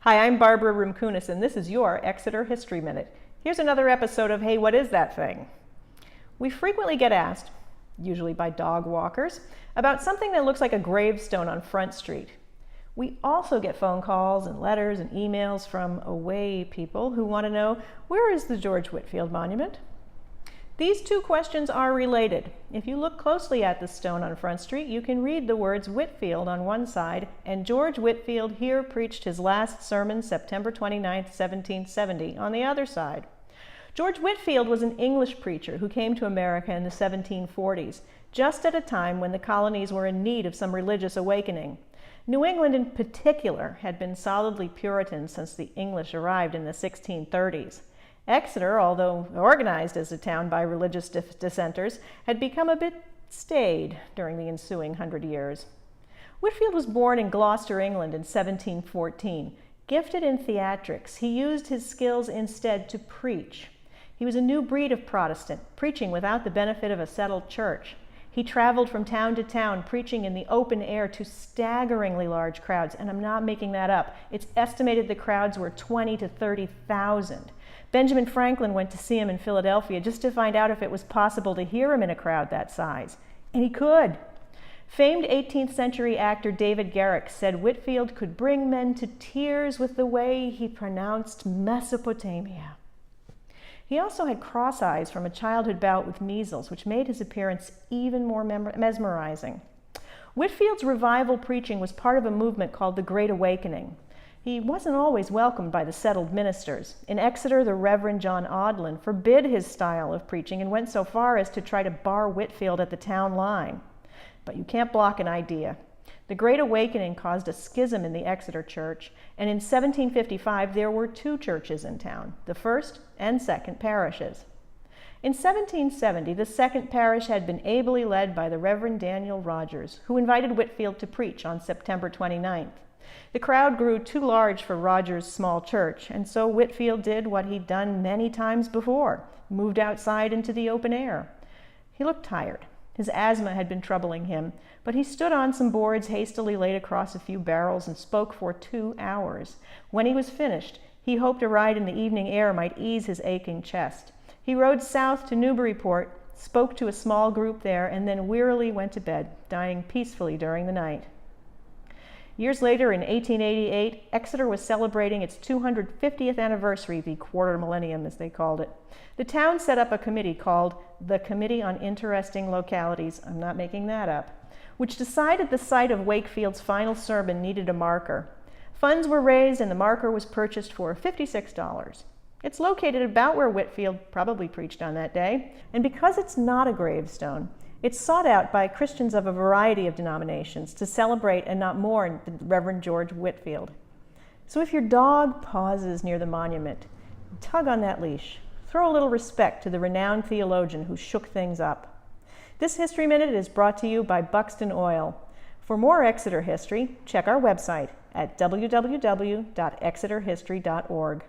Hi, I'm Barbara Rumkunis, and this is your Exeter History Minute. Here's another episode of Hey, What Is That Thing? We frequently get asked, usually by dog walkers, about something that looks like a gravestone on Front Street. We also get phone calls and letters and emails from away people who want to know, where is the George Whitefield Monument? These two questions are related. If you look closely at the stone on Front Street, you can read the words Whitefield on one side, and George Whitefield here preached his last sermon September 29, 1770, on the other side. George Whitefield was an English preacher who came to America in the 1740s, just at a time when the colonies were in need of some religious awakening. New England in particular had been solidly Puritan since the English arrived in the 1630s. Exeter, although organized as a town by religious dissenters, had become a bit staid during the ensuing 100 years. Whitefield was born in Gloucester, England in 1714. Gifted in theatrics, he used his skills instead to preach. He was a new breed of Protestant, preaching without the benefit of a settled church. He traveled from town to town, preaching in the open air to staggeringly large crowds, and I'm not making that up. It's estimated the crowds were 20 to 30,000. Benjamin Franklin went to see him in Philadelphia just to find out if it was possible to hear him in a crowd that size. And he could. Famed 18th century actor David Garrick said Whitefield could bring men to tears with the way he pronounced Mesopotamia. He also had cross eyes from a childhood bout with measles, which made his appearance even more mesmerizing. Whitefield's revival preaching was part of a movement called the Great Awakening. He wasn't always welcomed by the settled ministers. In Exeter, the Reverend John Audlin forbid his style of preaching and went so far as to try to bar Whitefield at the town line. But you can't block an idea. The Great Awakening caused a schism in the Exeter church, and in 1755 there were two churches in town, the first and second parishes. In 1770, the second parish had been ably led by the Reverend Daniel Rogers, who invited Whitefield to preach on September 29th. The crowd grew too large for Rogers' small church, and so Whitefield did what he'd done many times before, moved outside into the open air. He looked tired. His asthma had been troubling him, but he stood on some boards hastily laid across a few barrels and spoke for 2 hours. When he was finished, he hoped a ride in the evening air might ease his aching chest. He rode south to Newburyport, spoke to a small group there, and then wearily went to bed, dying peacefully during the night. Years later, in 1888, Exeter was celebrating its 250th anniversary, the quarter millennium as they called it. The town set up a committee called the Committee on Interesting Localities, I'm not making that up, which decided the site of Wakefield's final sermon needed a marker. Funds were raised and the marker was purchased for $56. It's located about where Whitefield probably preached on that day, and because it's not a gravestone, it's sought out by Christians of a variety of denominations to celebrate and not mourn the Reverend George Whitefield. So if your dog pauses near the monument, tug on that leash. Throw a little respect to the renowned theologian who shook things up. This History Minute is brought to you by Buxton Oil. For more Exeter history, check our website at www.exeterhistory.org.